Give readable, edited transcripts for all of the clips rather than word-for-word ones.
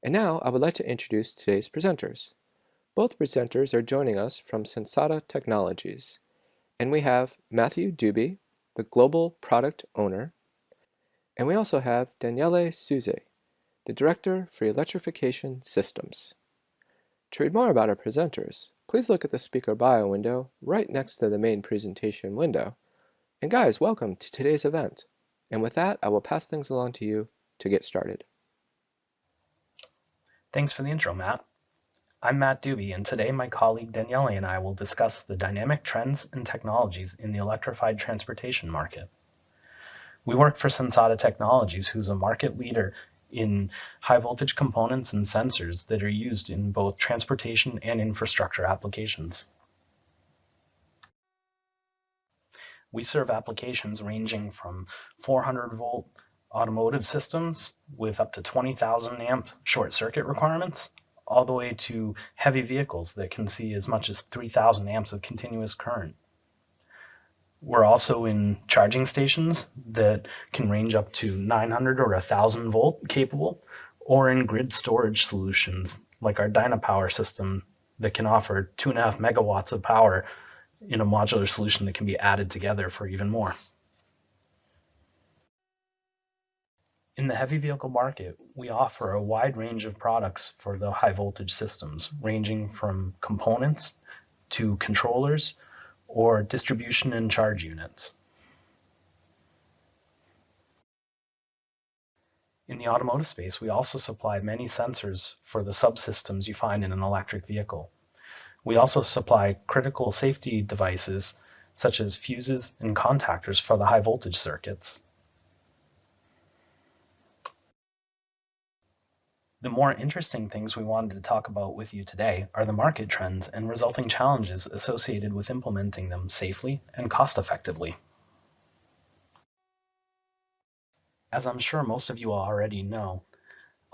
And now I would like to introduce today's presenters. Both presenters are joining us from Sensata Technologies, and we have Matthew Dubey, the Global Product Owner, and we also have Daniele Suze, the Director for Electrification Systems. To read more about our presenters, please look at the speaker bio window right next to the main presentation window. And guys, welcome to today's event. And with that, I will pass things along to you to get started. Thanks for the intro, Matt. I'm Matt Dubey, and today my colleague Daniele and I will discuss the dynamic trends and technologies in the electrified transportation market. We work for Sensata Technologies, who's a market leader in high voltage components and sensors that are used in both transportation and infrastructure applications. We serve applications ranging from 400 volt automotive systems with up to 20,000 amp short circuit requirements, all the way to heavy vehicles that can see as much as 3,000 amps of continuous current. We're also in charging stations that can range up to 900 or 1,000 volt capable, or in grid storage solutions like our Dynapower system that can offer 2.5 megawatts of power in a modular solution that can be added together for even more. In the heavy vehicle market, we offer a wide range of products for the high voltage systems, ranging from components to controllers or distribution and charge units. In the automotive space, we also supply many sensors for the subsystems you find in an electric vehicle. We also supply critical safety devices such as fuses and contactors for the high voltage circuits. The more interesting things we wanted to talk about with you today are the market trends and resulting challenges associated with implementing them safely and cost-effectively. As I'm sure most of you already know,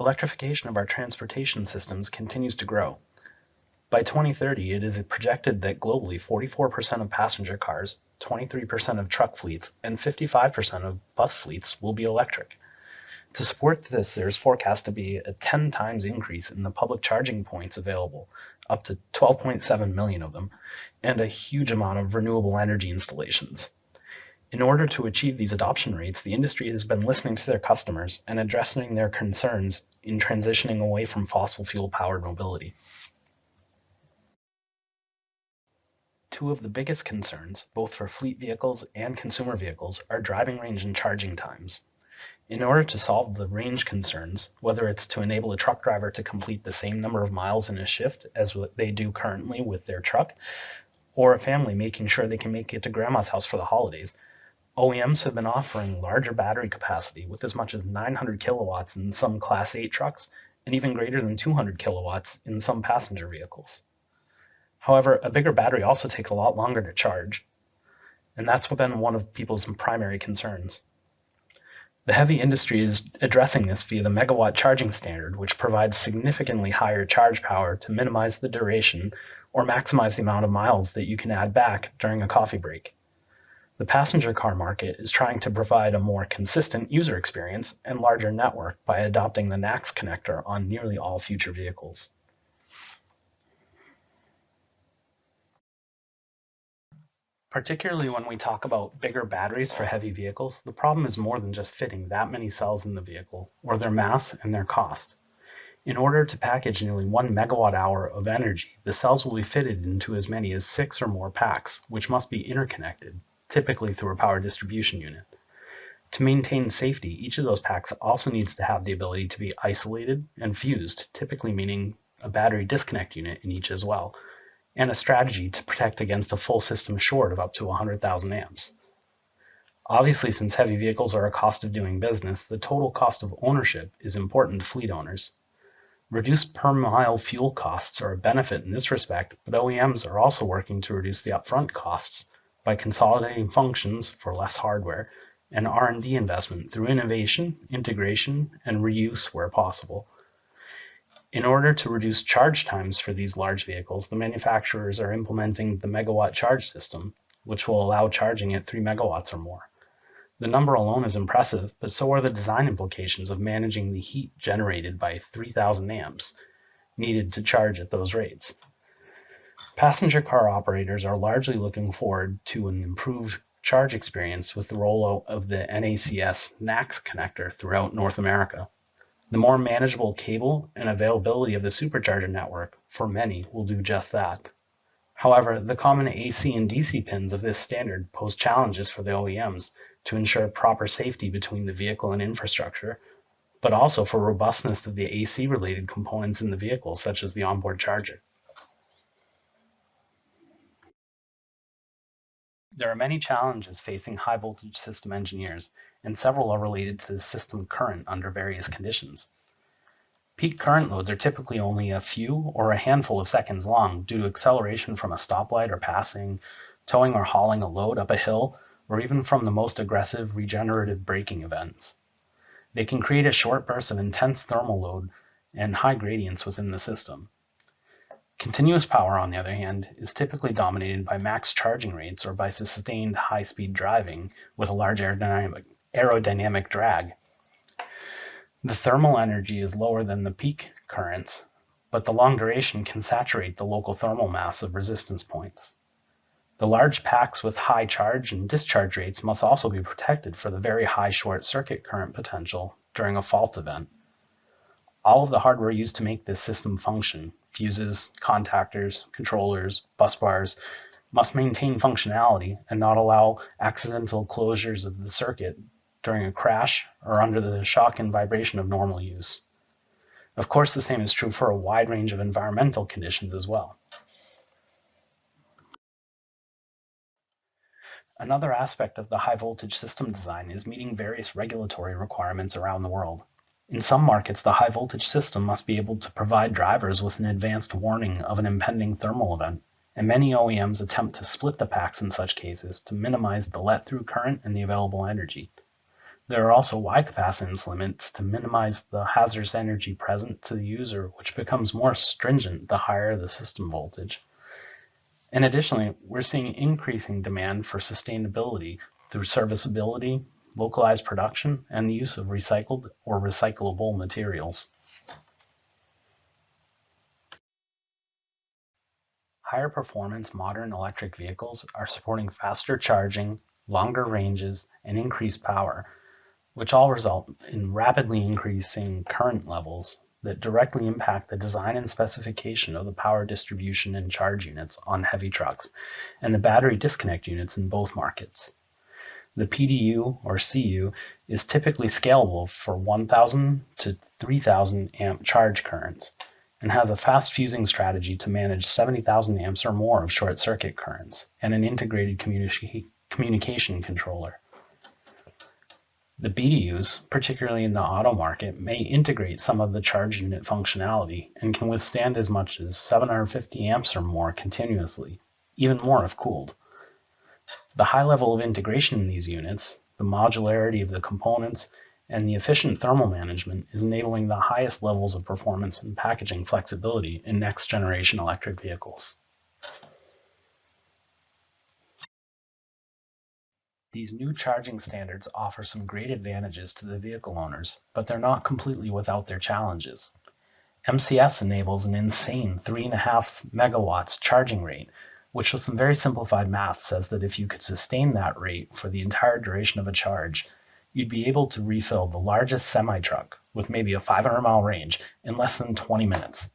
electrification of our transportation systems continues to grow. By 2030, it is projected that globally 44% of passenger cars, 23% of truck fleets, and 55% of bus fleets will be electric. To support this, there is forecast to be a 10 times increase in the public charging points available, up to 12.7 million of them, and a huge amount of renewable energy installations. In order to achieve these adoption rates, the industry has been listening to their customers and addressing their concerns in transitioning away from fossil fuel-powered mobility. Two of the biggest concerns, both for fleet vehicles and consumer vehicles, are driving range and charging times. In order to solve the range concerns, whether it's to enable a truck driver to complete the same number of miles in a shift as what they do currently with their truck, or a family making sure they can make it to grandma's house for the holidays, OEMs have been offering larger battery capacity with as much as 900 kilowatts in some Class 8 trucks and even greater than 200 kilowatts in some passenger vehicles. However, a bigger battery also takes a lot longer to charge, and that's been one of people's primary concerns. The heavy industry is addressing this via the Megawatt Charging Standard, which provides significantly higher charge power to minimize the duration or maximize the amount of miles that you can add back during a coffee break. The passenger car market is trying to provide a more consistent user experience and larger network by adopting the NACS connector on nearly all future vehicles. Particularly when we talk about bigger batteries for heavy vehicles, the problem is more than just fitting that many cells in the vehicle, or their mass and their cost. In order to package nearly 1 megawatt hour of energy, the cells will be fitted into as many as 6 or more packs, which must be interconnected, typically through a power distribution unit. To maintain safety, each of those packs also needs to have the ability to be isolated and fused, typically meaning a battery disconnect unit in each as well, and a strategy to protect against a full system short of up to 100,000 amps. Obviously, since heavy vehicles are a cost of doing business, the total cost of ownership is important to fleet owners. Reduced per mile fuel costs are a benefit in this respect, but OEMs are also working to reduce the upfront costs by consolidating functions for less hardware and R&D investment through innovation, integration, and reuse where possible. In order to reduce charge times for these large vehicles, the manufacturers are implementing the Megawatt Charge System, which will allow charging at 3 megawatts or more. The number alone is impressive, but so are the design implications of managing the heat generated by 3,000 amps needed to charge at those rates. Passenger car operators are largely looking forward to an improved charge experience with the rollout of the NACS NACS connector throughout North America. The more manageable cable and availability of the supercharger network for many will do just that. However, the common AC and DC pins of this standard pose challenges for the OEMs to ensure proper safety between the vehicle and infrastructure, but also for robustness of the AC-related components in the vehicle, such as the onboard charger. There are many challenges facing high voltage system engineers, and several are related to the system current under various conditions. Peak current loads are typically only a few or a handful of seconds long due to acceleration from a stoplight or passing, towing or hauling a load up a hill, or even from the most aggressive regenerative braking events. They can create a short burst of intense thermal load and high gradients within the system. Continuous power, on the other hand, is typically dominated by max charging rates or by sustained high-speed driving with a large aerodynamic drag. The thermal energy is lower than the peak currents, but the long duration can saturate the local thermal mass of resistance points. The large packs with high charge and discharge rates must also be protected for the very high short circuit current potential during a fault event. All of the hardware used to make this system function, fuses, contactors, controllers, bus bars, must maintain functionality and not allow accidental closures of the circuit during a crash or under the shock and vibration of normal use. Of course, the same is true for a wide range of environmental conditions as well. Another aspect of the high voltage system design is meeting various regulatory requirements around the world. In some markets, the high voltage system must be able to provide drivers with an advanced warning of an impending thermal event, and many OEMs attempt to split the packs in such cases to minimize the let-through current and the available energy. There are also Y capacitance limits to minimize the hazardous energy present to the user, which becomes more stringent the higher the system voltage. And additionally, we're seeing increasing demand for sustainability through serviceability, localized production, and the use of recycled or recyclable materials. Higher performance modern electric vehicles are supporting faster charging, longer ranges, and increased power, which all result in rapidly increasing current levels that directly impact the design and specification of the power distribution and charge units on heavy trucks and the battery disconnect units in both markets. The PDU or CU is typically scalable for 1,000 to 3,000 amp charge currents and has a fast fusing strategy to manage 70,000 amps or more of short circuit currents and an integrated communication controller. The BDUs, particularly in the auto market, may integrate some of the charge unit functionality and can withstand as much as 750 amps or more continuously, even more if cooled. The high level of integration in these units, the modularity of the components, and the efficient thermal management is enabling the highest levels of performance and packaging flexibility in next-generation electric vehicles. These new charging standards offer some great advantages to the vehicle owners, but they're not completely without their challenges. MCS enables an insane 3.5 megawatts charging rate, which with some very simplified math says that if you could sustain that rate for the entire duration of a charge, you'd be able to refill the largest semi-truck with maybe a 500-mile range in less than 20 minutes.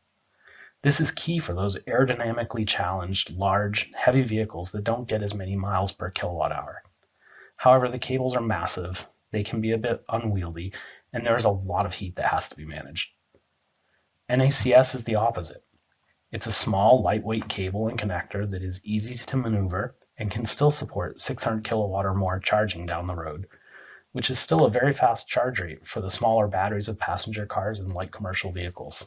This is key for those aerodynamically challenged, large, heavy vehicles that don't get as many miles per kilowatt hour. However, the cables are massive, they can be a bit unwieldy, and there is a lot of heat that has to be managed. NACS is the opposite. It's a small, lightweight cable and connector that is easy to maneuver and can still support 600 kilowatt or more charging down the road, which is still a very fast charge rate for the smaller batteries of passenger cars and light commercial vehicles.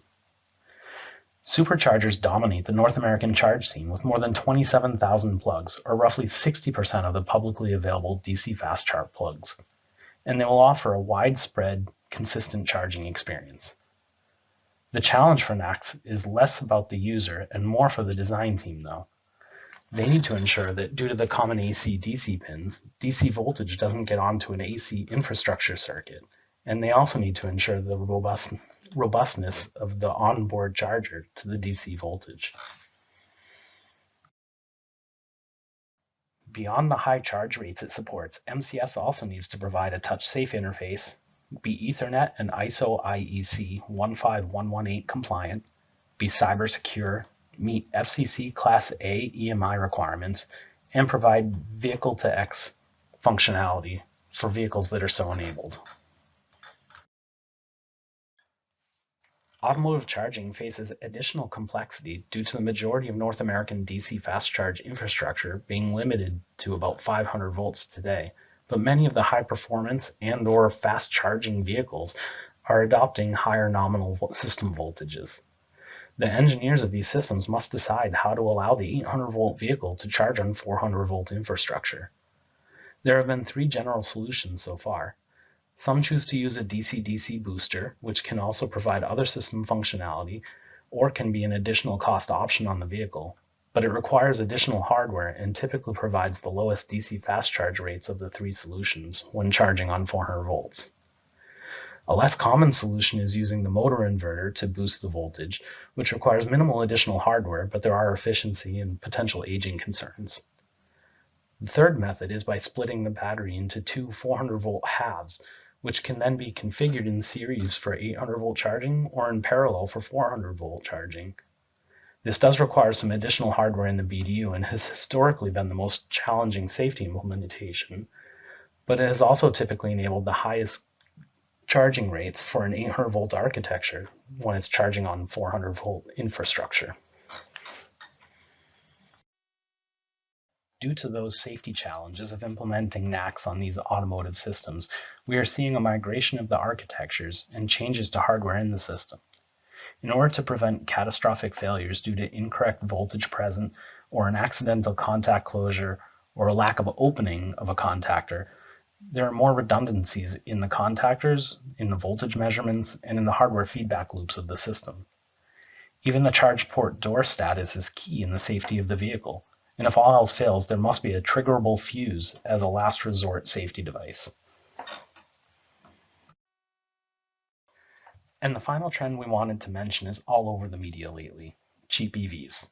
Superchargers dominate the North American charge scene with more than 27,000 plugs, or roughly 60% of the publicly available DC fast charge plugs, and they will offer a widespread, consistent charging experience. The challenge for NACS is less about the user and more for the design team, though. They need to ensure that due to the common AC-DC pins, DC voltage doesn't get onto an AC infrastructure circuit. And they also need to ensure the robustness of the onboard charger to the DC voltage. Beyond the high charge rates it supports, MCS also needs to provide a touch-safe interface, be Ethernet and ISO IEC 15118 compliant, be cyber secure, meet FCC Class A EMI requirements, and provide vehicle-to-X functionality for vehicles that are so enabled. Automotive charging faces additional complexity due to the majority of North American DC fast charge infrastructure being limited to about 500 volts today, but many of the high performance and/or fast charging vehicles are adopting higher nominal system voltages. The engineers of these systems must decide how to allow the 800 volt vehicle to charge on 400 volt infrastructure. There have been three general solutions so far. Some choose to use a DC-DC booster, which can also provide other system functionality or can be an additional cost option on the vehicle, but it requires additional hardware and typically provides the lowest DC fast charge rates of the three solutions when charging on 400 volts. A less common solution is using the motor inverter to boost the voltage, which requires minimal additional hardware, but there are efficiency and potential aging concerns. The third method is by splitting the battery into two 400 volt halves, which can then be configured in series for 800 volt charging or in parallel for 400 volt charging. This does require some additional hardware in the BDU and has historically been the most challenging safety implementation, but it has also typically enabled the highest charging rates for an 800 volt architecture when it's charging on 400 volt infrastructure. Due to those safety challenges of implementing NACS on these automotive systems, we are seeing a migration of the architectures and changes to hardware in the system. In order to prevent catastrophic failures due to incorrect voltage present or an accidental contact closure or a lack of opening of a contactor, there are more redundancies in the contactors, in the voltage measurements, and in the hardware feedback loops of the system. Even the charge port door status is key in the safety of the vehicle, and if all else fails, there must be a triggerable fuse as a last resort safety device. And the final trend we wanted to mention is all over the media lately: cheap EVs.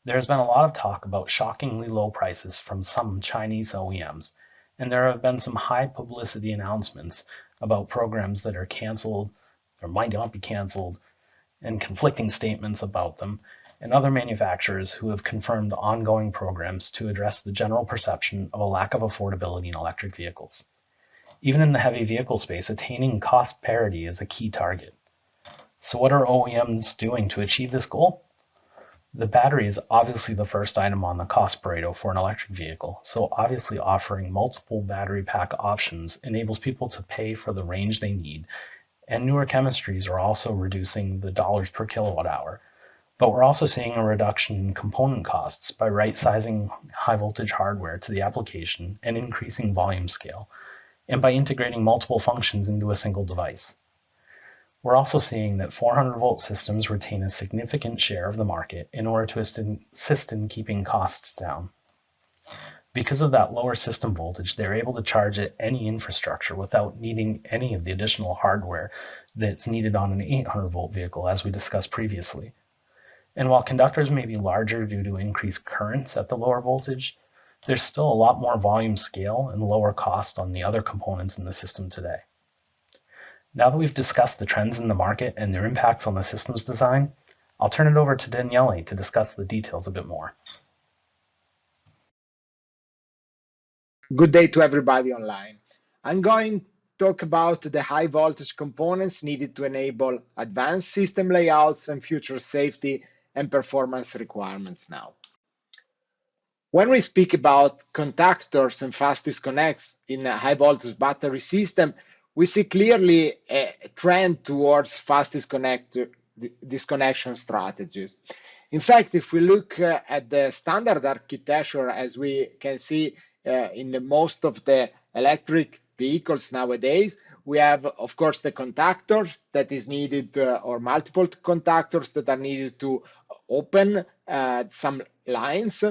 There has been a lot of talk about shockingly low prices from some Chinese OEMs, and there have been some high publicity announcements about programs that are canceled or might not be canceled, and conflicting statements about them, and other manufacturers who have confirmed ongoing programs to address the general perception of a lack of affordability in electric vehicles. Even in the heavy vehicle space, attaining cost parity is a key target. So what are OEMs doing to achieve this goal? The battery is obviously the first item on the cost Pareto for an electric vehicle, so obviously offering multiple battery pack options enables people to pay for the range they need, and newer chemistries are also reducing the dollars per kilowatt hour. But we're also seeing a reduction in component costs by right-sizing high-voltage hardware to the application and increasing volume scale, and by integrating multiple functions into a single device. We're also seeing that 400-volt systems retain a significant share of the market in order to assist in keeping costs down. Because of that lower system voltage, they're able to charge at any infrastructure without needing any of the additional hardware that's needed on an 800-volt vehicle, as we discussed previously. And while conductors may be larger due to increased currents at the lower voltage, there's still a lot more volume scale and lower cost on the other components in the system today. Now that we've discussed the trends in the market and their impacts on the system's design, I'll turn it over to Daniele to discuss the details a bit more. Good day to everybody online. I'm going to talk about the high voltage components needed to enable advanced system layouts and future safety and performance requirements now. When we speak about contactors and fast disconnects in a high voltage battery system, we see clearly a trend towards fast disconnection strategies. In fact, if we look at the standard architecture, as we can see in most of the electric vehicles nowadays, we have, of course, the contactor that is needed, or multiple contactors that are needed to open some lines.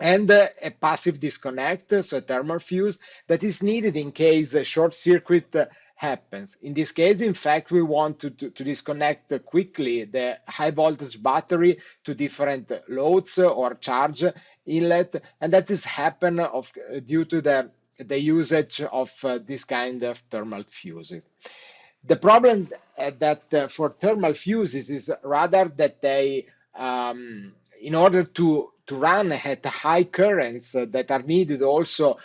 and a passive disconnect, so a thermal fuse that is needed in case a short circuit happens. In this case, in fact, we want to disconnect quickly the high voltage battery to different loads or charge inlet, and that is happen due to the usage of this kind of thermal fuses. The problem that for thermal fuses is rather that they, in order to run at high currents that are needed also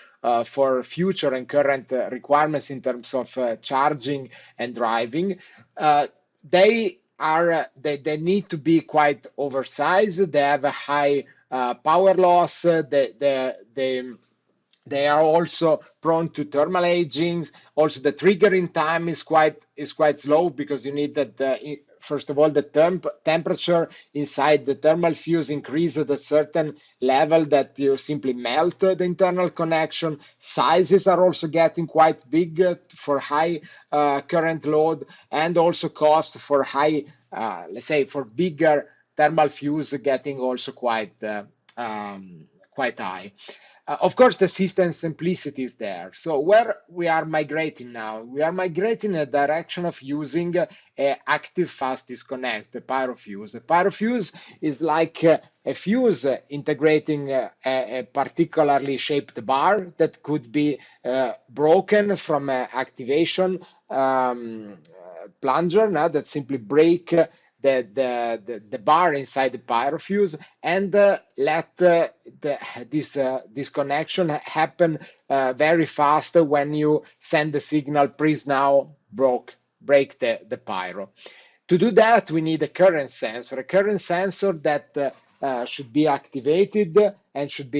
for future and current requirements in terms of charging and driving, they need to be quite oversized. They have a high power loss. They are also prone to thermal aging. Also, the triggering time is quite slow because you need that first of all the temperature inside the thermal fuse increases at a certain level that you simply melt the internal connection. Sizes are also getting quite big for high current load, and also cost for high, let's say, for bigger thermal fuse getting also quite high. Of course, the system simplicity is there. So where we are migrating now, we are migrating in a direction of using a active fast disconnect, the pyrofuse. The pyrofuse is like a fuse integrating a particularly shaped bar that could be broken from activation plunger, now that simply break the bar inside the pyrofuse and let this connection happen very fast when you send the signal, please now break the pyro. To do that, we need a current sensor that should be activated and should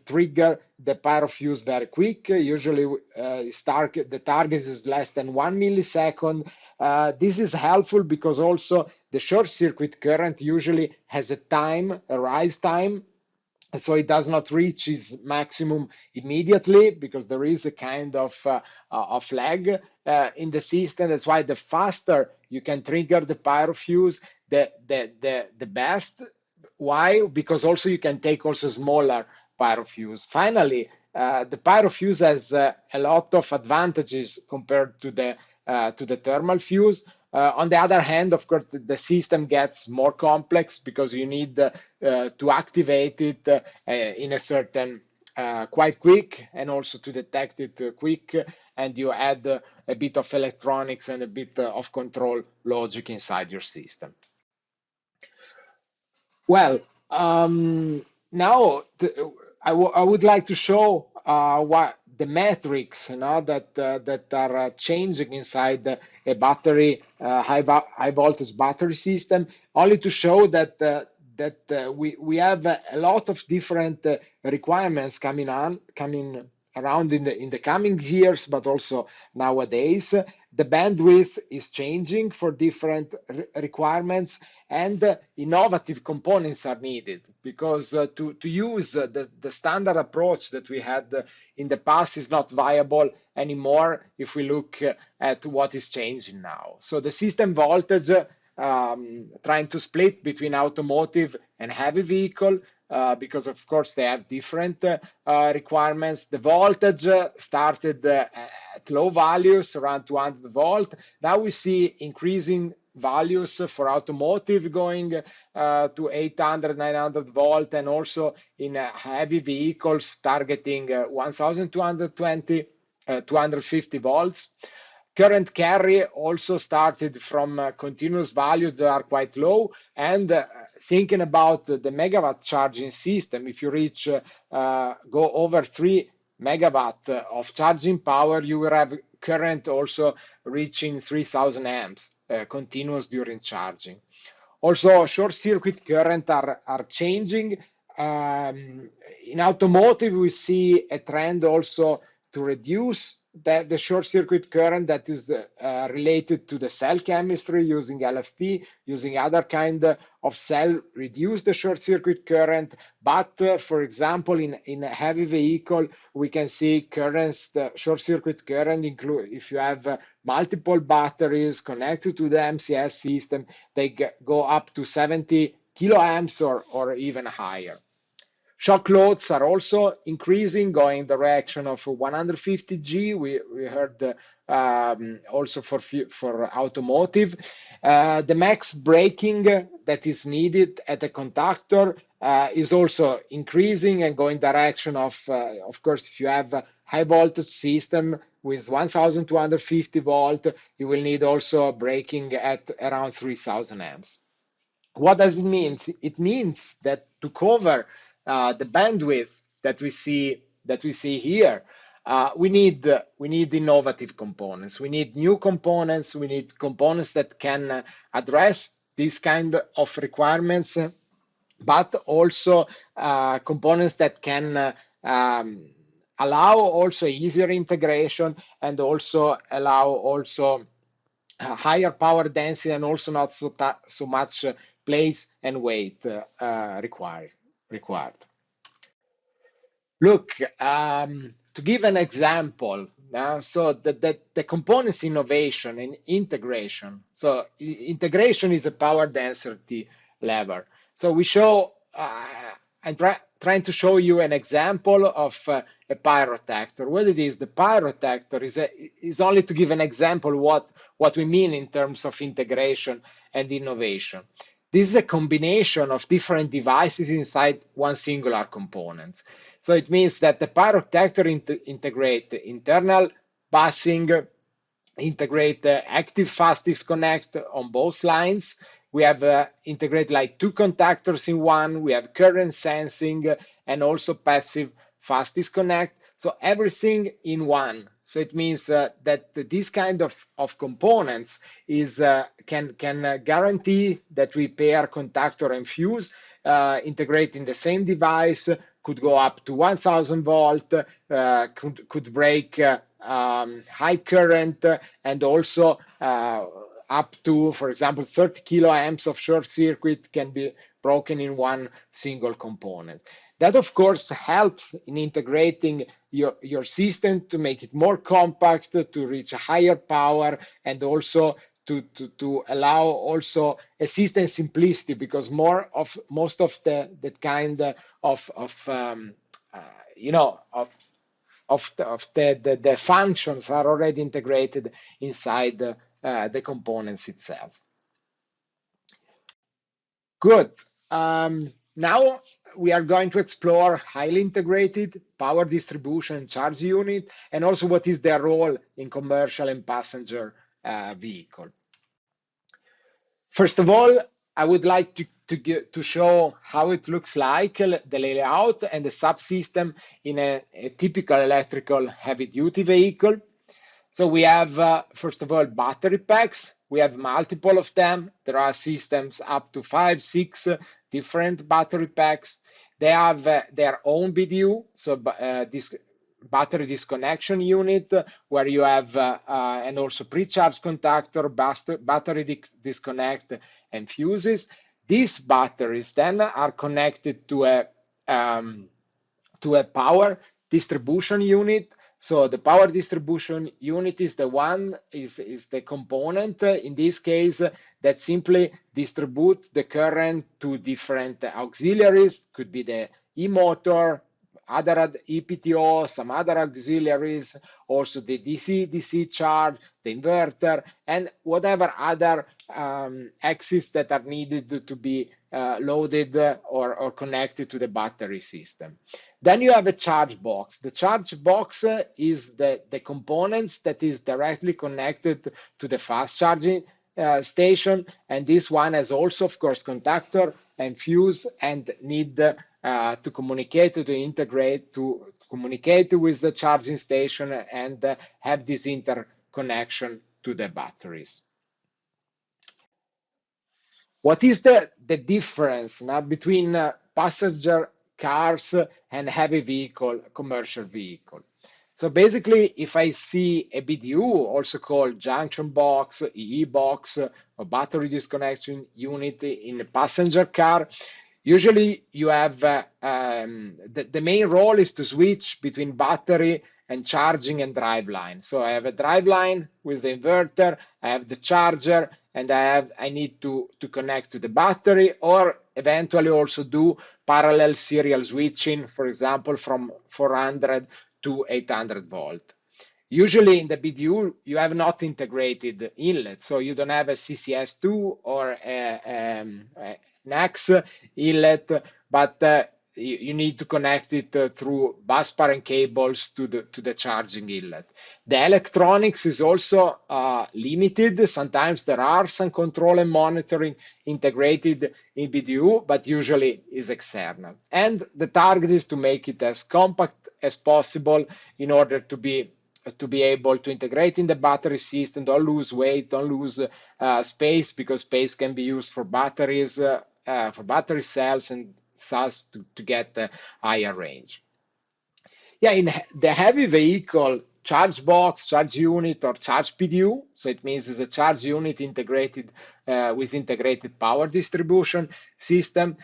trigger the pyrofuse very quick. Usually, the target is less than 1 millisecond. This is helpful because also the short circuit current usually has a rise time, so it does not reach its maximum immediately because there is a kind of lag in the system. That's why the faster you can trigger the pyrofuse, the best. Why? Because also you can take also smaller pyrofuse. Finally, the pyrofuse has a lot of advantages compared to the thermal fuse. On the other hand, of course, the system gets more complex because you need to activate it in a certain quite quick, and also to detect it quick, and you add a bit of electronics and a bit of control logic inside your system. Well, now I would like to show what the metrics, that are changing inside a battery, high voltage battery system, only to show that we have a lot of different requirements coming around in the coming years, but also nowadays. The bandwidth is changing for different requirements, and innovative components are needed because to use the standard approach that we had in the past is not viable anymore if we look at what is changing now. So the system voltage, trying to split between automotive and heavy vehicle, because of course they have different requirements. The voltage started at low values, around 200 volt. Now we see increasing values for automotive going to 800, 900 volt, and also in heavy vehicles targeting 1220, 250 volts. Current carry also started from continuous values that are quite low, and thinking about the megawatt charging system, if you go over 3 megawatt of charging power, you will have current also reaching 3000 amps continuous during charging. Also, short circuit current are changing. In automotive, we see a trend also to reduce the short circuit current that is related to the cell chemistry, using LFP, using other kind of cell, reduce the short circuit current. But for example, in a heavy vehicle, we can see currents, the short circuit current include, if you have multiple batteries connected to the MCS system, they go up to 70 kiloamps or even higher. Shock loads are also increasing, going in the direction of 150 G. We heard also for automotive. The max braking that is needed at a contactor is also increasing and going direction of course, if you have a high voltage system with 1250 volt, you will need also braking at around 3000 amps. What does it mean? It means that to cover the bandwidth that we see here, we need innovative components. We need new components. We need components that can address these kind of requirements, but also components that can allow also easier integration and also allow also higher power density and also not so much place and weight required. Look, to give an example, so the components innovation and integration. So integration is a power density lever. So we show, I'm trying to show you an example of a pyrotactor. What it is, the pyrotactor is only to give an example what we mean in terms of integration and innovation. This is a combination of different devices inside one singular component. So it means that the pyrotactor integrate internal busing, integrate active fast disconnect on both lines. We have integrate like two contactors in one. We have current sensing and also passive fast disconnect. So everything in one. So it means that this kind of components is can guarantee that we pair contactor and fuse, integrate in the same device, could go up to 1000 volt, could break high current, and also up to, for example, 30 kiloamps of short circuit can be broken in one single component. That, of course, helps in integrating your system to make it more compact, to reach a higher power, and also to allow also a system simplicity, because most of the kind of the functions are already integrated inside the components itself. Good. Now we are going to explore highly integrated power distribution charge unit, and also what is their role in commercial and passenger vehicle. First of all, I would like to show how it looks like, the layout and the subsystem in a typical electrical heavy-duty vehicle. So we have, first of all, battery packs. We have multiple of them. There are systems up to 5, 6 different battery packs. They have their own BDU, so this battery disconnection unit, where you have and also pre-charge contactor, battery disconnect, and fuses. These batteries then are connected to a power distribution unit. So the power distribution unit is the component in this case that simply distribute the current to different auxiliaries. Could be the e-motor, other EPTO, some other auxiliaries, also the DC charge, the inverter, and whatever other axes that are needed to be loaded or connected to the battery system. Then you have a charge box. The charge box is the components that is directly connected to the fast charging station, and this one has also, of course, contactor and fuse, and need to communicate, to integrate, to communicate with the charging station and have this interconnection to the batteries. What is the difference now between passenger cars and heavy vehicle, commercial vehicle? So basically, if I see a BDU, also called junction box, EE box, or battery disconnection unit in a passenger car, usually you have the main role is to switch between battery and charging and driveline. So I have a driveline with the inverter, I have the charger, and I need to connect to the battery, or eventually also do parallel serial switching, for example, from 400 to 800 volt. Usually in the BDU, you have not integrated inlet, so you don't have a CCS2 or a NACS inlet, but you need to connect it through busbar and cables to the charging inlet. The electronics is also limited. Sometimes there are some control and monitoring integrated in BDU, but usually is external. And the target is to make it as compact as possible in order to be able to integrate in the battery system, don't lose weight, don't lose space, because space can be used for batteries, for battery cells, and thus to get a higher range. Yeah, in the heavy vehicle, charge box, charge unit, or charge PDU, so it means it's a charge unit integrated with integrated power distribution system,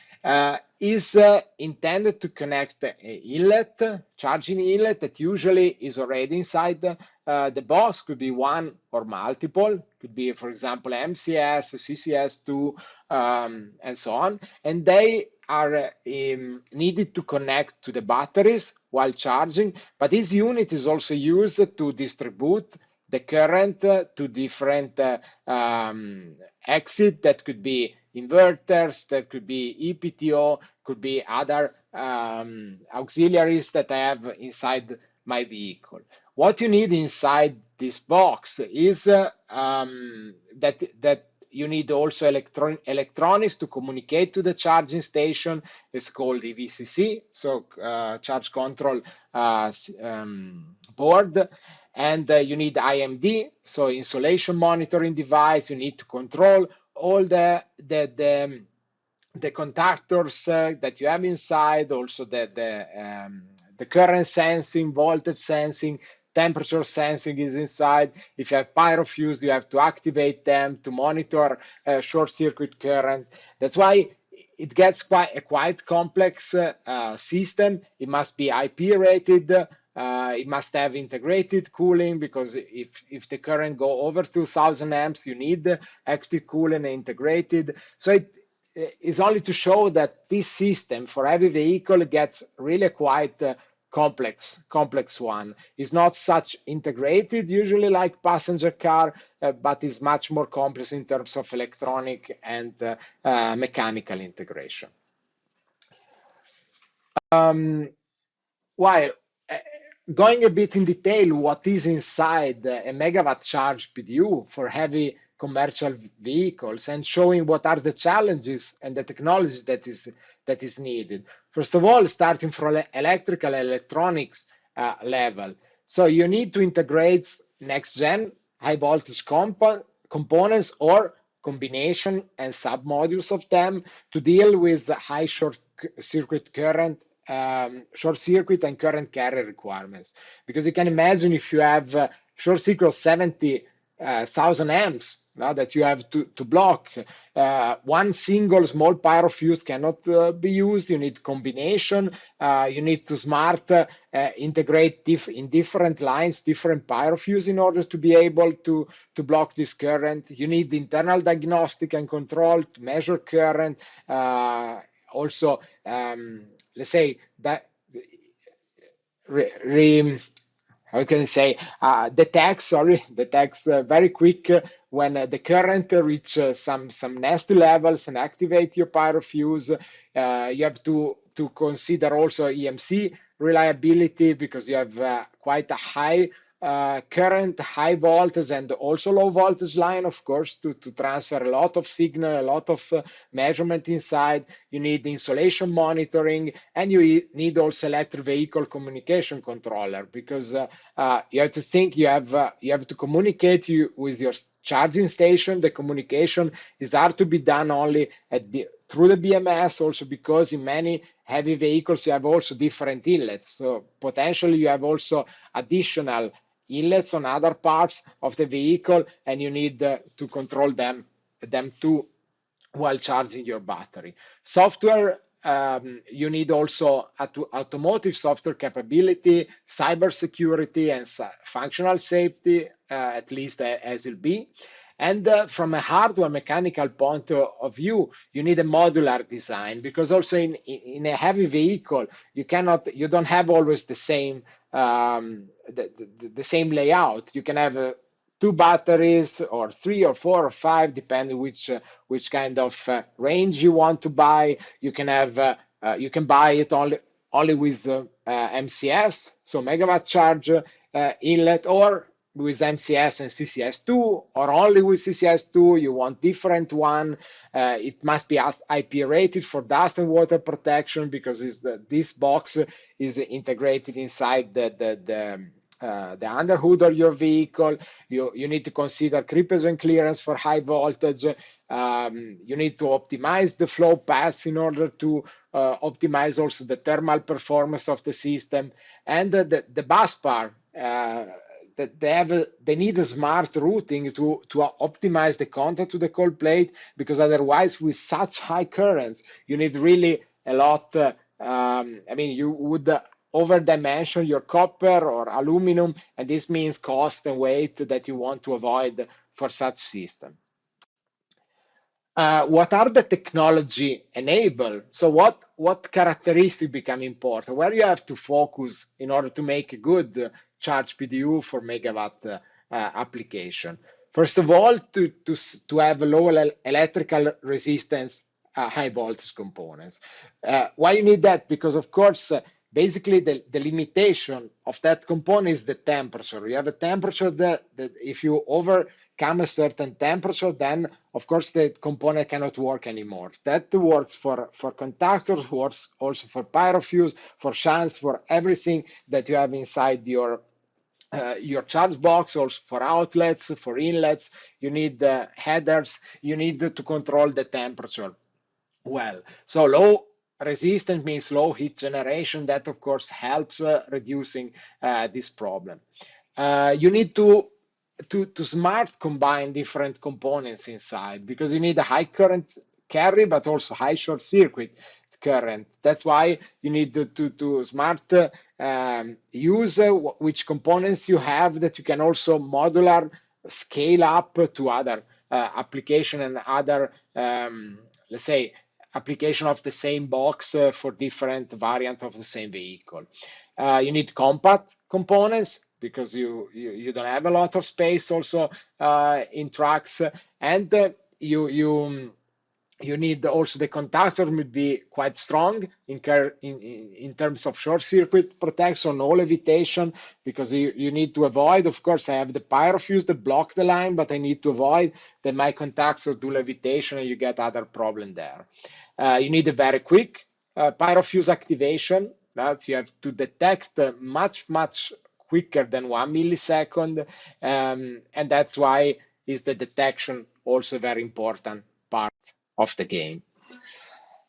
is intended to connect an inlet, charging inlet that usually is already inside the box. Could be one or multiple, could be, for example, MCS, CCS2, and so on. And they are needed to connect to the batteries while charging, but this unit is also used to distribute the current to different exit. That could be inverters, that could be EPTO, could be other auxiliaries that I have inside my vehicle. What you need inside this box is that you need also electronics to communicate to the charging station. It's called EVCC, so charge control board. And you need IMD, so insolation monitoring device. You need to control all the contactors that you have inside, also the current sensing, voltage sensing, temperature sensing is inside. If you have pyrofuse, you have to activate them to monitor short circuit current. That's why it gets quite complex system. It must be IP rated. It must have integrated cooling, because if the current go over 2000 amps, you need active cooling integrated. So it is only to show that this system for every vehicle gets really quite complex one. It's not such integrated usually like passenger car, but is much more complex in terms of electronic and mechanical integration. While going a bit in detail, what is inside a megawatt charge PDU for heavy commercial vehicles, and showing what are the challenges and the technologies that is needed. First of all, starting from electrical electronics level. So you need to integrate next gen high voltage components or combination and sub modules of them to deal with the high short circuit current, short circuit and current carrier requirements. Because you can imagine if you have short circuit of 70,000 amps that you have to block, one single small pyrofuse cannot be used. You need combination. You need to smart integrate in different lines, different pyrofuse in order to be able to block this current. You need internal diagnostic and control to measure current. Also, let's say that how can I say, detects very quick when the current reach some nasty levels and activate your pyrofuse. You have to consider also EMC reliability, because you have quite a high current, high voltage, and also low voltage line, of course, to transfer a lot of signal, a lot of measurement inside. You need insolation monitoring, and you need also electric vehicle communication controller, because you have to think you have to communicate with your charging station. The communication is hard to be done only through the BMS, also because in many heavy vehicles you have also different inlets. So potentially you have also additional inlets on other parts of the vehicle, and you need to control them too while charging your battery. Software, you need also automotive software capability, cyber security, and functional safety, at least as it be. And from a hardware mechanical point of view, you need a modular design, because also in a heavy vehicle, you don't have always the same the same layout. You can have two batteries, or three or four or five, depending which kind of range you want to buy. You can have you can buy it only with MCS, so megawatt charge inlet, or with MCS and CCS2, or only with CCS2. You want different one. It must be IP rated for dust and water protection, because this box is integrated inside the underhood of your vehicle. You need to consider creepers and clearance for high voltage. You need to optimize the flow paths in order to optimize also the thermal performance of the system. And the bus bar, they need a smart routing to optimize the contact to the cold plate, because otherwise, with such high currents, you need really a lot. I mean, you would over-dimension your copper or aluminum, and this means cost and weight that you want to avoid for such system. What are the technology enabled? So what characteristics become important? Where you have to focus in order to make a good charge PDU for megawatt application? First of all, to have a low electrical resistance, high voltage components. Why you need that? Because of course, basically the limitation of that component is the temperature. You have a temperature that if you overcome a certain temperature, then of course the component cannot work anymore. That works for contactors, works also for pyrofuse, for shunts, for everything that you have inside your charge box, also for outlets, for inlets. You need headers. You need to control the temperature well. So low resistance means low heat generation. That of course helps reducing this problem. You need to smart combine different components inside, because you need a high current carry, but also high short circuit current. That's why you need to smart use which components you have, that you can also modular scale up to other application and other, let's say, application of the same box for different variant of the same vehicle. You need compact components, because you don't have a lot of space also in trucks, and you need also the contactor will be quite strong in terms of short circuit protection, no levitation, because you need to avoid, of course, I have the pyrofuse that block the line, but I need to avoid that my contactor do levitation and you get other problem there. You need a very quick pyrofuse activation, that you have to detect much quicker than 1 millisecond, and that's why is the detection also a very important part of the game.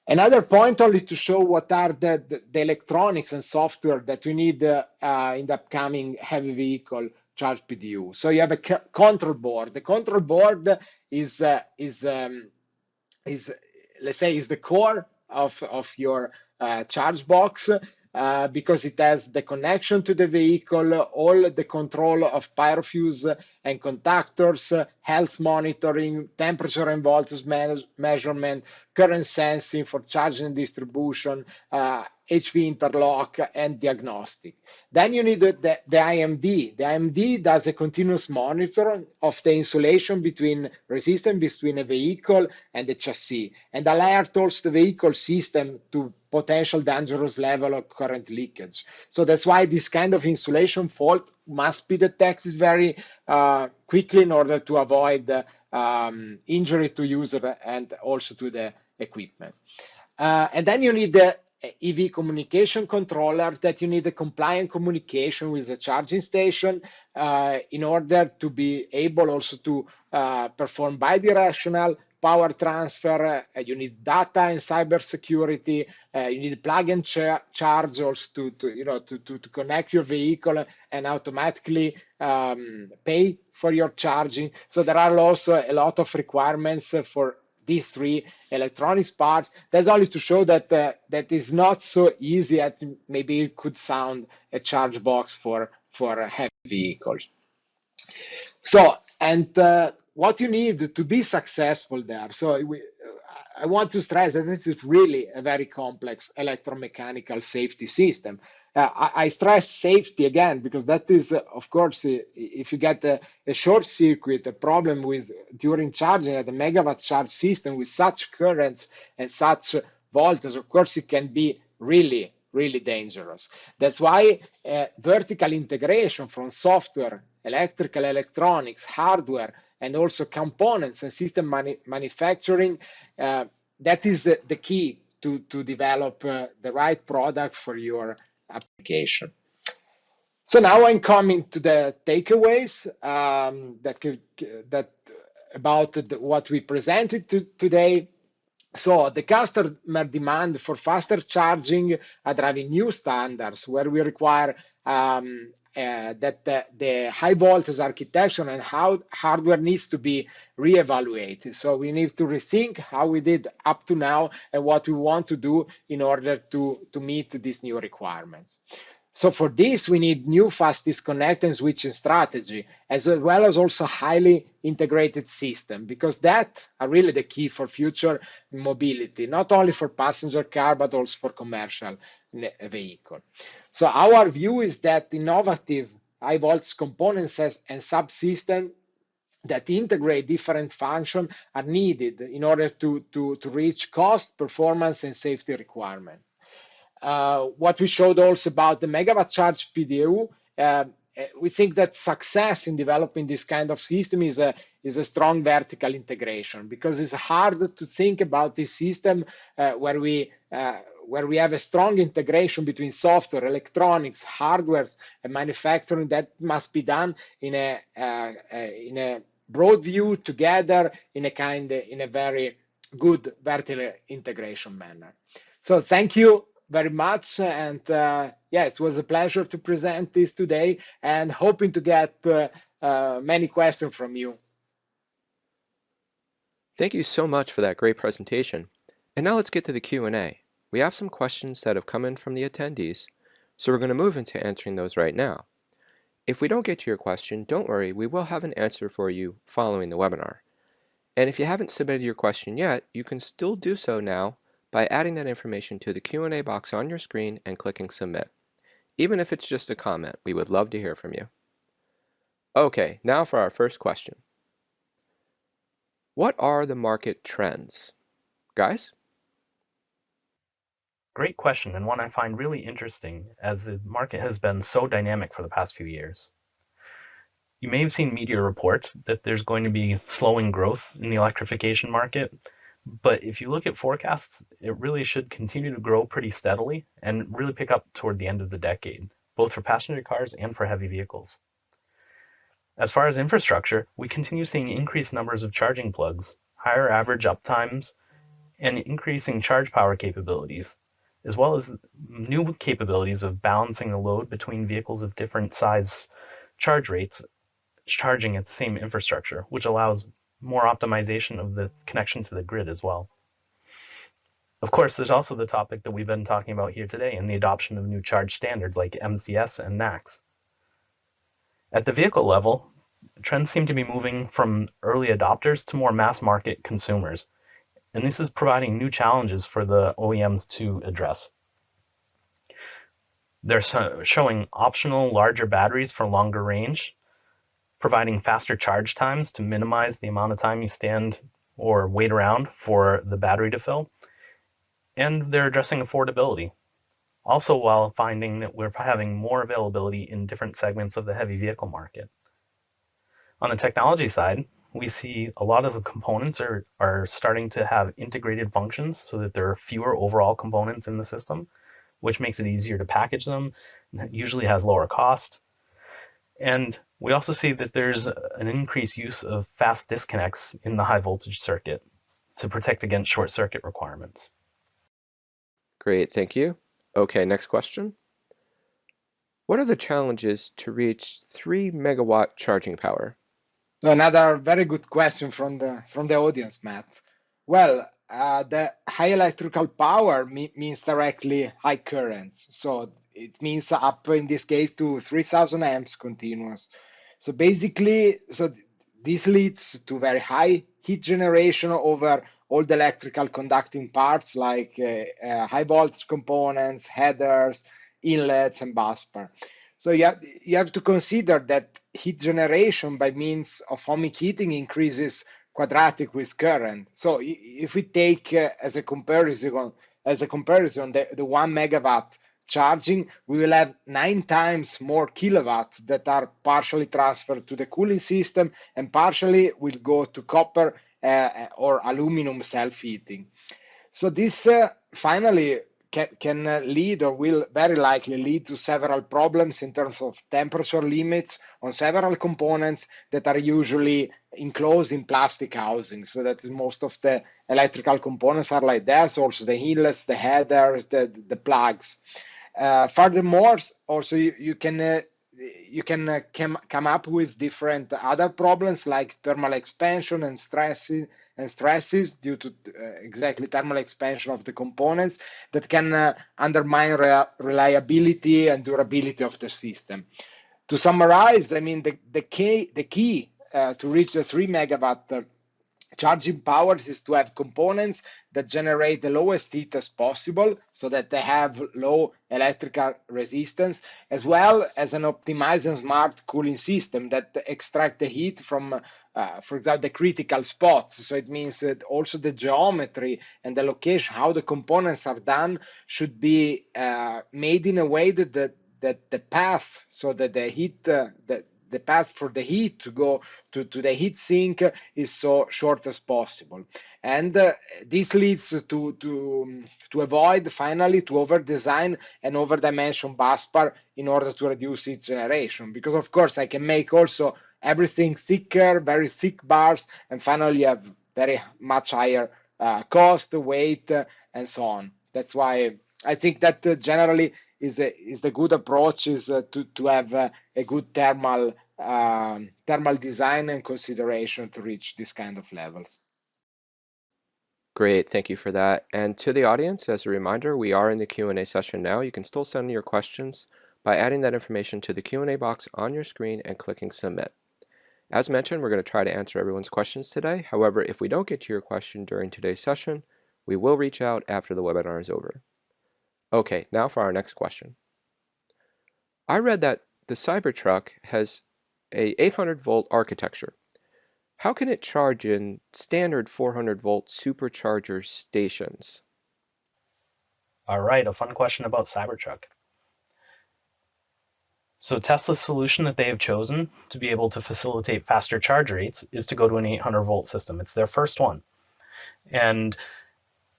Another point, only to show what are the electronics and software that we need in the upcoming heavy vehicle charge PDU. So you have a control board. The control board is let's say is the core of your charge box, because it has the connection to the vehicle, all the control of pyrofuse and contactors, health monitoring, temperature and voltage measurement, current sensing for charging and distribution, HV interlock, and diagnostic. Then you need the IMD. The IMD does a continuous monitor of the insulation resistance between a vehicle and the chassis, and alert also the vehicle system to potential dangerous level of current leakage. So that's why this kind of insulation fault must be detected very quickly in order to avoid injury to user and also to the equipment. And then you need the EV communication controller, that you need a compliant communication with the charging station in order to be able also to perform bidirectional power transfer. You need data and cybersecurity. You need plug and charge also to connect your vehicle and automatically pay for your charging. So there are also a lot of requirements for these three electronics parts. That's only to show that that is not so easy as maybe it could sound, a charge box for heavy vehicles. So, and what you need to be successful there. So I want to stress that this is really a very complex electromechanical safety system. I stress safety again because that is, of course, if you get a short circuit, a problem with during charging at the megawatt charge system with such currents and such voltage, of course, it can be really, really dangerous. That's why vertical integration from software, electrical, electronics, hardware, and also components and system manufacturing, that is the key to develop the right product for your application. So now I'm coming to the takeaways that about what we presented today. So the customer demand for faster charging are driving new standards where we require that the high voltage architecture and how hardware needs to be reevaluated. So we need to rethink how we did up to now and what we want to do in order to meet these new requirements. So for this, we need new fast disconnect and switching strategy, as well as also highly integrated system, because that are really the key for future mobility, not only for passenger car, but also for commercial vehicle. So our view is that innovative high voltage components and subsystems that integrate different functions are needed in order to reach cost, performance, and safety requirements. What we showed also about the megawatt charge PDU, we think that success in developing this kind of system is a strong vertical integration, because it's hard to think about this system where we have a strong integration between software, electronics, hardware, and manufacturing. That must be done in a broad view together in a very good vertical integration manner. So thank you very much. And yes, it was a pleasure to present this today and hoping to get many questions from you. Thank you so much for that great presentation. And now let's get to the Q&A. We have some questions that have come in from the attendees, so we're going to move into answering those right now. If we don't get to your question, don't worry, we will have an answer for you following the webinar. And if you haven't submitted your question yet, you can still do so now by adding that information to the Q&A box on your screen and clicking Submit. Even if it's just a comment, we would love to hear from you. Okay, now for our first question. What are the market trends? Guys? Great question, and one I find really interesting as the market has been so dynamic for the past few years. You may have seen media reports that there's going to be slowing growth in the electrification market, but if you look at forecasts, it really should continue to grow pretty steadily and really pick up toward the end of the decade, both for passenger cars and for heavy vehicles. As far as infrastructure, we continue seeing increased numbers of charging plugs, higher average uptimes, and increasing charge power capabilities, as well as new capabilities of balancing the load between vehicles of different size charge rates charging at the same infrastructure, which allows more optimization of the connection to the grid as well. Of course, there's also the topic that we've been talking about here today and the adoption of new charge standards like MCS and NACS. At the vehicle level, trends seem to be moving from early adopters to more mass market consumers, and this is providing new challenges for the OEMs to address. They're showing optional larger batteries for longer range, providing faster charge times to minimize the amount of time you stand or wait around for the battery to fill, and they're addressing affordability. Also, while finding that we're having more availability in different segments of the heavy vehicle market. On the technology side, we see a lot of the components are starting to have integrated functions so that there are fewer overall components in the system, which makes it easier to package them, and usually has lower cost. And we also see that there's an increased use of fast disconnects in the high voltage circuit to protect against short circuit requirements. Great, thank you. Okay, next question. What are the challenges to reach 3 megawatt charging power? So another very good question from the audience, Matt. Well, the high electrical power means directly high currents. So it means up in this case to 3,000 amps continuous. So basically, this leads to very high heat generation over all the electrical conducting parts like high voltage components, headers, inlets, and busbar. So you have to consider that heat generation by means of ohmic heating increases quadratic with current. So if we take as a comparison the 1 megawatt charging, we will have 9 times more kilowatts that are partially transferred to the cooling system and partially will go to copper or aluminum self-heating. So this finally can lead or will very likely lead to several problems in terms of temperature limits on several components that are usually enclosed in plastic housing. So that is most of the electrical components are like that, also the inlets, the headers, the plugs. Furthermore, also you can come up with different other problems like thermal expansion and stresses due to exactly thermal expansion of the components that can undermine reliability and durability of the system. To summarize, I mean the key to reach the 3 megawatt charging powers is to have components that generate the lowest heat as possible so that they have low electrical resistance, as well as an optimized and smart cooling system that extract the heat from, for example, the critical spots. So it means that also the geometry and the location, how the components are done, should be made in a way that the path, so that the heat, the path for the heat to go to the heat sink is so short as possible. And this leads to avoid finally to over design and over dimension busbar in order to reduce heat generation. Because of course I can make also everything thicker, very thick bars, and finally you have very much higher cost, weight, and so on. That's why I think that generally is the good approach is to have a good thermal design and consideration to reach this kind of levels. Great, thank you for that. And to the audience, as a reminder, we are in the Q&A session now. You can still send your questions by adding that information to the Q&A box on your screen and clicking submit. As mentioned, we're going to try to answer everyone's questions today. However, if we don't get to your question during today's session, we will reach out after the webinar is over. Okay, now for our next question. I read that the Cybertruck has a 800-volt architecture. How can it charge in standard 400-volt supercharger stations? All right, a fun question about Cybertruck. So Tesla's solution that they have chosen to be able to facilitate faster charge rates is to go to an 800-volt system. It's their first one. And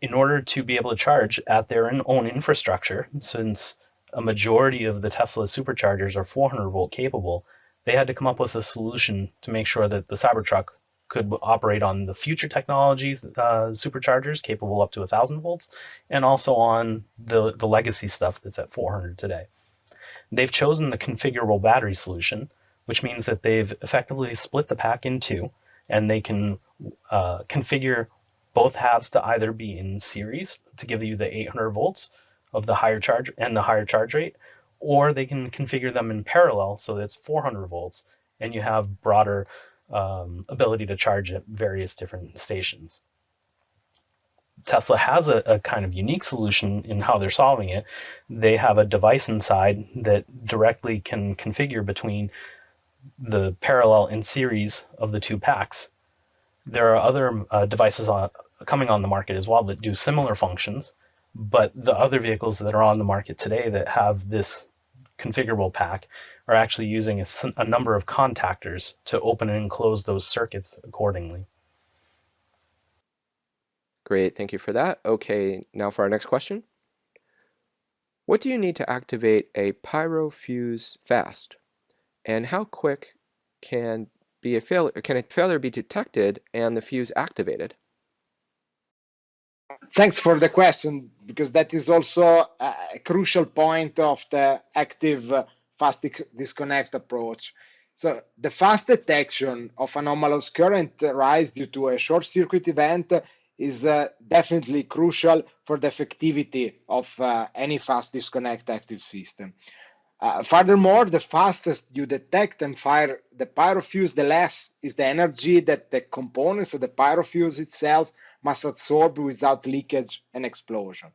in order to be able to charge at their own infrastructure, since a majority of the Tesla superchargers are 400-volt capable, they had to come up with a solution to make sure that the Cybertruck could operate on the future technologies superchargers capable up to 1,000 volts, and also on the legacy stuff that's at 400 today. They've chosen the configurable battery solution, which means that they've effectively split the pack in two, and they can configure both halves to either be in series to give you the 800 volts of the higher charge and the higher charge rate, or they can configure them in parallel so that it's 400 volts and you have broader ability to charge at various different stations. Tesla has a kind of unique solution in how they're solving it. They have a device inside that directly can configure between the parallel and series of the two packs. There are other devices coming on the market as well that do similar functions, but the other vehicles that are on the market today that have this configurable pack are actually using a number of contactors to open and close those circuits accordingly. Great, thank you for that. Okay, now for our next question. What do you need to activate a pyro fuse fast? And how quick can a failure be detected and the fuse activated? Thanks for the question, because that is also a crucial point of the active fast disconnect approach. So the fast detection of anomalous current rise due to a short circuit event is definitely crucial for the effectivity of any fast disconnect active system. Furthermore, the fastest you detect and fire the pyrofuse, the less is the energy that the components of the pyrofuse itself must absorb without leakage and explosion.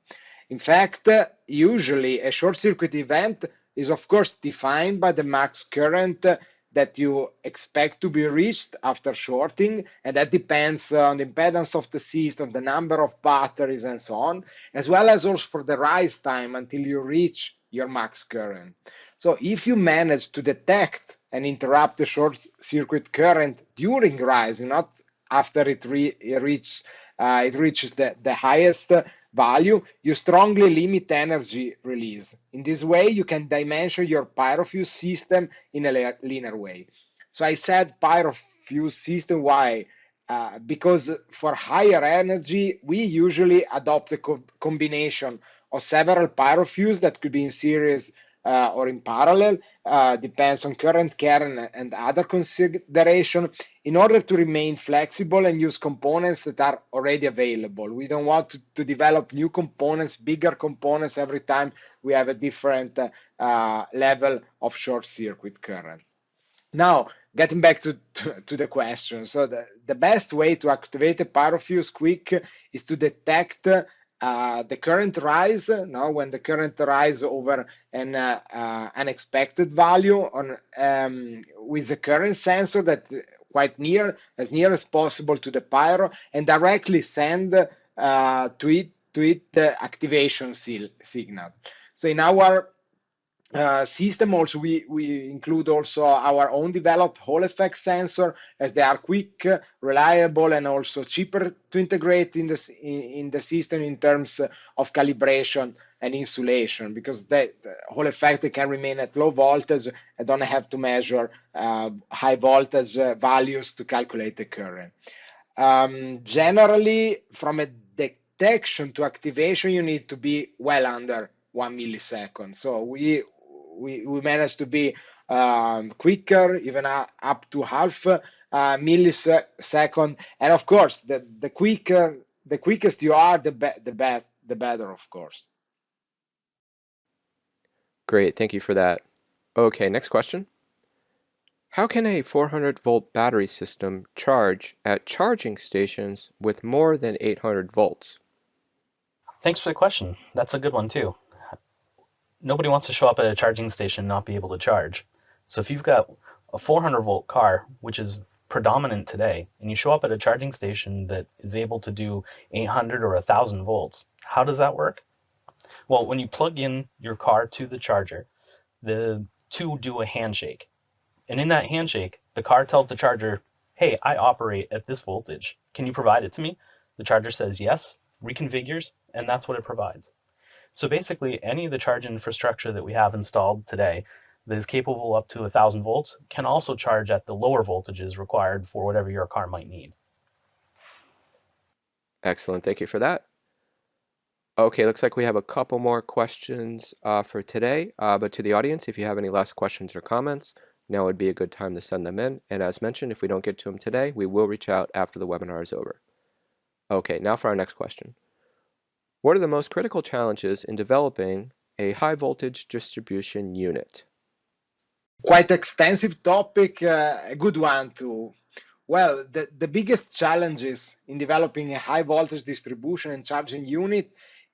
In fact, usually a short circuit event is of course defined by the max current that you expect to be reached after shorting, and that depends on the impedance of the system, the number of batteries, and so on, as well as also for the rise time until you reach your max current. So if you manage to detect and interrupt the short circuit current during rising, not after it reaches the highest value, you strongly limit energy release. In this way, you can dimension your pyrofuse system in a linear way. So I said pyrofuse system, why? Because for higher energy, we usually adopt a combination of several pyrofuses that could be in series or in parallel, depends on current care and other consideration, in order to remain flexible and use components that are already available. We don't want to develop new components, bigger components every time we have a different level of short circuit current. Now, getting back to the question. So the best way to activate a pyrofuse quick is to detect the current rise. Now, when the current rise over an unexpected value with the current sensor that quite as near as possible to the pyro, and directly send to it the activation signal. So in our system also we include also our own developed Hall effect sensor, as they are quick, reliable, and also cheaper to integrate in the system in terms of calibration and insulation, because the Hall effect can remain at low voltage and don't have to measure high voltage values to calculate the current. Generally, from a detection to activation, you need to be well under 1 millisecond. So we managed to be quicker, even up to half millisecond. And of course, the quickest you are, the better, of course. Great, thank you for that. Okay, next question. How can a 400-volt battery system charge at charging stations with more than 800 volts? Thanks for the question. That's a good one too. Nobody wants to show up at a charging station and not be able to charge. So if you've got a 400 volt car, which is predominant today, and you show up at a charging station that is able to do 800 or 1000 volts, how does that work? Well, when you plug in your car to the charger, the two do a handshake. And in that handshake, the car tells the charger, hey, I operate at this voltage. Can you provide it to me? The charger says yes, reconfigures, and that's what it provides. So basically, any of the charge infrastructure that we have installed today that is capable up to 1000 volts can also charge at the lower voltages required for whatever your car might need. Excellent, thank you for that. Okay, looks like we have a couple more questions for today, but to the audience, if you have any last questions or comments, now would be a good time to send them in. And as mentioned, if we don't get to them today, we will reach out after the webinar is over. Okay, now for our next question. What are the most critical challenges in developing a high voltage distribution unit? Quite extensive topic, a good one too. Well, the biggest challenges in developing a high voltage distribution and charging unit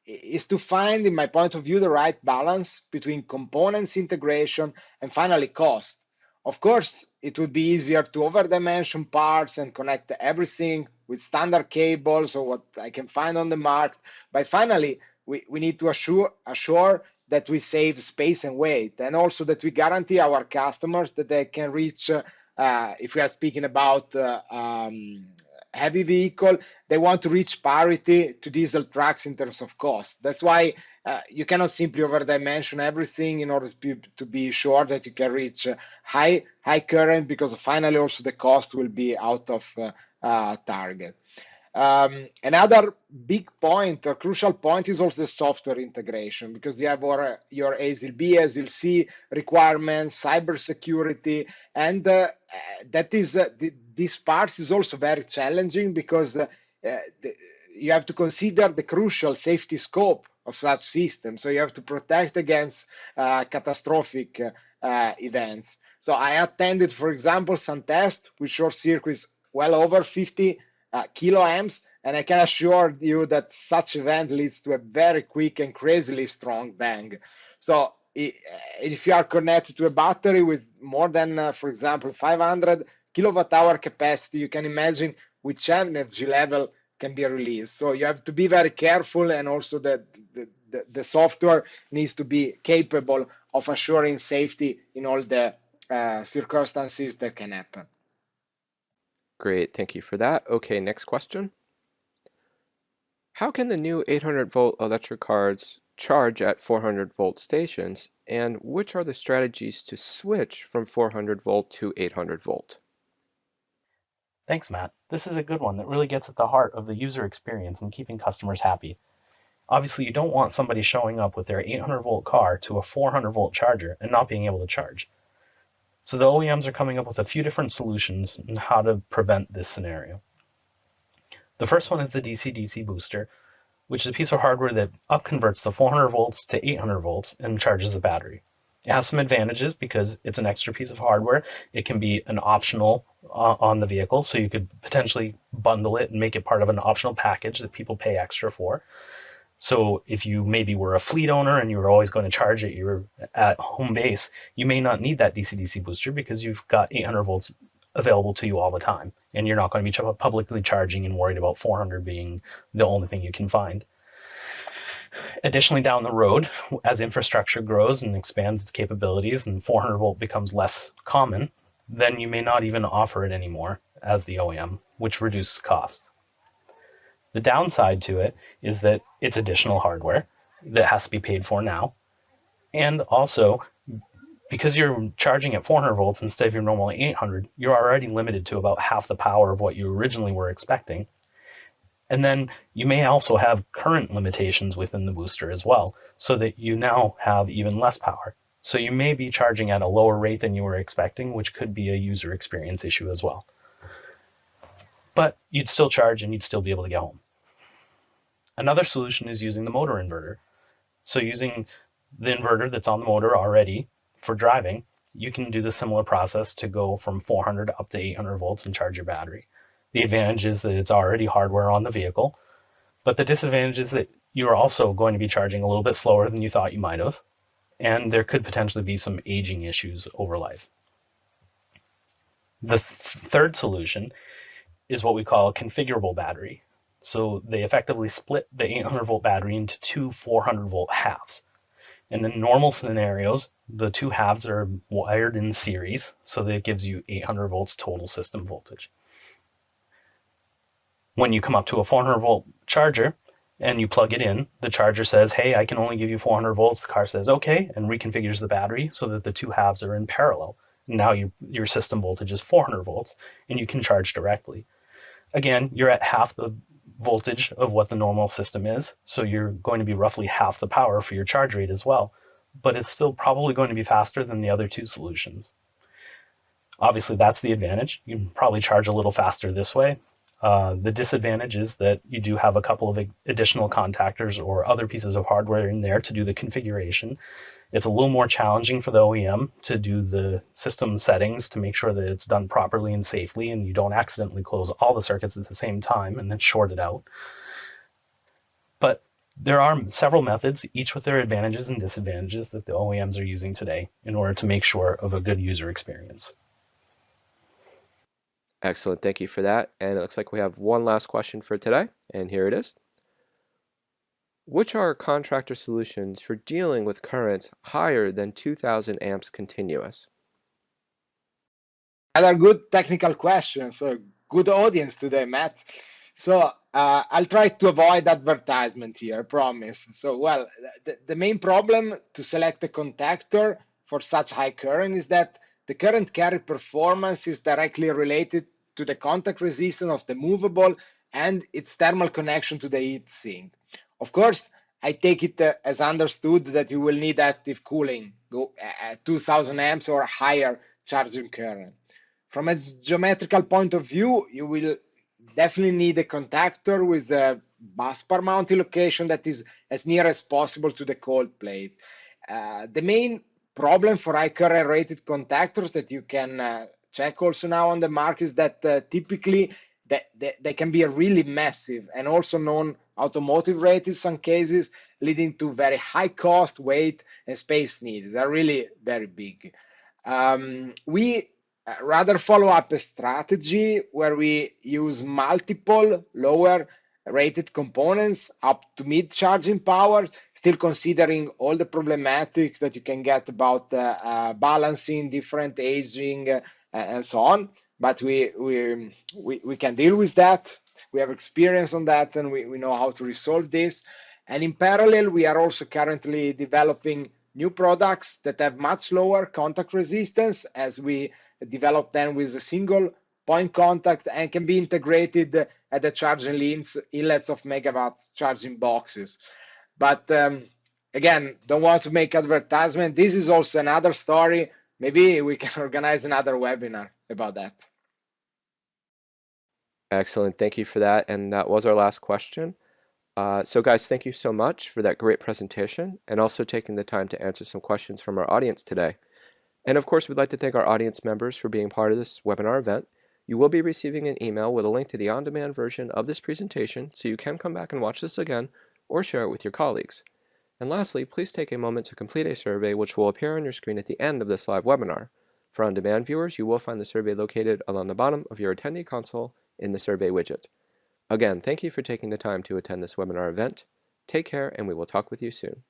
is to find, in my point of view, the right balance between components integration and finally cost. Of course, it would be easier to overdimension parts and connect everything with standard cables or what I can find on the market. But finally, we need to assure that we save space and weight, and also that we guarantee our customers that they can reach, if we are speaking about heavy vehicle, they want to reach parity to diesel trucks in terms of cost. That's why you cannot simply overdimension everything in order to be sure that you can reach high current, because finally also the cost will be out of target. Another big point, a crucial point, is also the software integration, because you have your ASIL B, ASIL C requirements, cybersecurity, and this part is also very challenging, because you have to consider the crucial safety scope of such systems. So you have to protect against catastrophic events. So I attended, for example, some tests with short circuits well over 50 kiloamps, and I can assure you that such event leads to a very quick and crazily strong bang. So if you are connected to a battery with more than, for example, 500 kilowatt hour capacity, you can imagine which energy level can be released. So you have to be very careful, and also the software needs to be capable of assuring safety in all the circumstances that can happen. Great, thank you for that. Okay, next question. How can the new 800-volt electric cars charge at 400-volt stations, and which are the strategies to switch from 400-volt to 800-volt? Thanks, Matt. This is a good one that really gets at the heart of the user experience and keeping customers happy. Obviously, you don't want somebody showing up with their 800-volt car to a 400-volt charger and not being able to charge. So the OEMs are coming up with a few different solutions on how to prevent this scenario. The first one is the DC-DC booster, which is a piece of hardware that upconverts the 400 volts to 800 volts and charges the battery. It has some advantages because it's an extra piece of hardware. It can be an optional on the vehicle, so you could potentially bundle it and make it part of an optional package that people pay extra for. So if you maybe were a fleet owner and you were always going to charge it, you're at home base, you may not need that DC-DC booster because you've got 800 volts available to you all the time, and you're not going to be publicly charging and worried about 400 being the only thing you can find. Additionally, down the road, as infrastructure grows and expands its capabilities and 400 volt becomes less common, then you may not even offer it anymore as the OEM, which reduces cost. The downside to it is that it's additional hardware that has to be paid for now. And also, because you're charging at 400 volts instead of your normal 800, you're already limited to about half the power of what you originally were expecting. And then you may also have current limitations within the booster as well, so that you now have even less power. So you may be charging at a lower rate than you were expecting, which could be a user experience issue as well. But you'd still charge and you'd still be able to get home. Another solution is using the motor inverter. So using the inverter that's on the motor already for driving, you can do the similar process to go from 400 up to 800 volts and charge your battery. The advantage is that it's already hardware on the vehicle, but the disadvantage is that you're also going to be charging a little bit slower than you thought you might have, and there could potentially be some aging issues over life. The third solution is what we call a configurable battery. So they effectively split the 800 volt battery into two 400 volt halves. And in normal scenarios, the two halves are wired in series, so that it gives you 800 volts total system voltage. When you come up to a 400 volt charger and you plug it in, the charger says, hey, I can only give you 400 volts. The car says, okay, and reconfigures the battery so that the two halves are in parallel. Now your system voltage is 400 volts and you can charge directly. Again, you're at half the voltage of what the normal system is, so you're going to be roughly half the power for your charge rate as well, but it's still probably going to be faster than the other two solutions. Obviously, that's the advantage. You can probably charge a little faster this way. The disadvantage is that you do have a couple of additional contactors or other pieces of hardware in there to do the configuration. It's a little more challenging for the OEM to do the system settings to make sure that it's done properly and safely and you don't accidentally close all the circuits at the same time and then short it out. But there are several methods, each with their advantages and disadvantages, that the OEMs are using today in order to make sure of a good user experience. Excellent, thank you for that. And it looks like we have one last question for today, and here it is. Which are contractor solutions for dealing with currents higher than 2000 amps continuous? Another good technical question. So good audience today, Matt. So I'll try to avoid advertisement here, I promise. So, well, the main problem to select a contactor for such high current is that the current carry performance is directly related to the contact resistance of the movable and its thermal connection to the heat sink. Of course, I take it as understood that you will need active cooling, go at 2000 amps or higher charging current. From a geometrical point of view, you will definitely need a contactor with a busbar mounting location that is as near as possible to the cold plate. The main problem for high current rated contactors that you can check also now on the market is that typically they can be really massive and also non-automotive rated in some cases, leading to very high cost, weight, and space needs. They're really very big. We rather follow up a strategy where we use multiple lower rated components up to mid charging power, still considering all the problematic that you can get about balancing different aging and so on. But we can deal with that. We have experience on that, and we know how to resolve this. And in parallel, we are also currently developing new products that have much lower contact resistance as we develop them with a single point contact and can be integrated at the charging inlets of Megawatt charging boxes. But again, don't want to make advertisement. This is also another story. Maybe we can organize another webinar about that. Excellent. Thank you for that. And that was our last question. So guys, thank you so much for that great presentation and also taking the time to answer some questions from our audience today. And of course, we'd like to thank our audience members for being part of this webinar event. You will be receiving an email with a link to the on-demand version of this presentation, so you can come back and watch this again or share it with your colleagues. And lastly, please take a moment to complete a survey which will appear on your screen at the end of this live webinar. For on-demand viewers, you will find the survey located along the bottom of your attendee console in the survey widget. Again, thank you for taking the time to attend this webinar event. Take care, and we will talk with you soon.